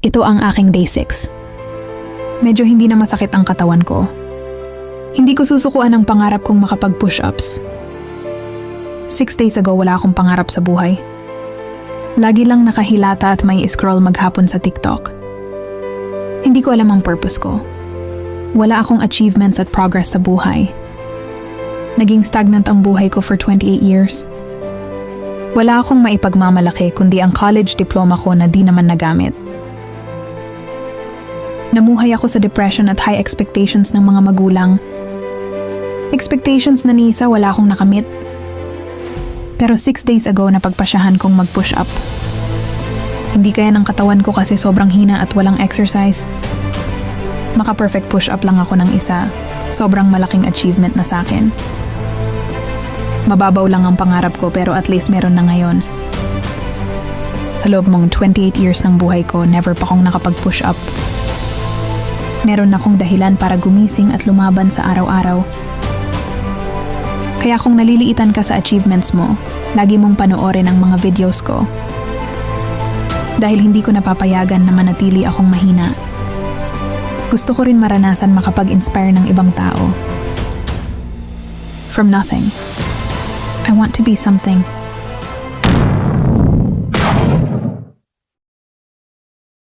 Ito ang aking day 6. Medyo hindi na masakit ang katawan ko. Hindi ko susukuan ang pangarap kong makapag-push-ups. 6 days ago wala akong pangarap sa buhay. Lagi lang nakahilata at may scroll maghapon sa TikTok. Hindi ko alam ang purpose ko. Wala akong achievements at progress sa buhay. Naging stagnant ang buhay ko for 28 years. Wala akong maipagmamalaki kundi ang college diploma ko na di naman nagamit. Namuhay ako sa depression at high expectations ng mga magulang. Expectations na ni isa wala akong nakamit. Pero 6 days ago napagpasyahan kong mag-push up. Hindi kaya ng katawan ko kasi sobrang hina at walang exercise. Maka-perfect push up lang ako ng isa. Sobrang malaking achievement na sa akin. Mababaw lang ang pangarap ko pero at least meron na ngayon. Sa loob mong 28 years ng buhay ko, never pa akong nakapag-push up. Meron akong dahilan para gumising at lumaban sa araw-araw. Kaya kung naliliitan ka sa achievements mo, lagi mong panoorin ang mga videos ko. Dahil hindi ko napapayagan na manatili akong mahina. Gusto ko rin maranasan makapag-inspire ng ibang tao. From nothing, I want to be something.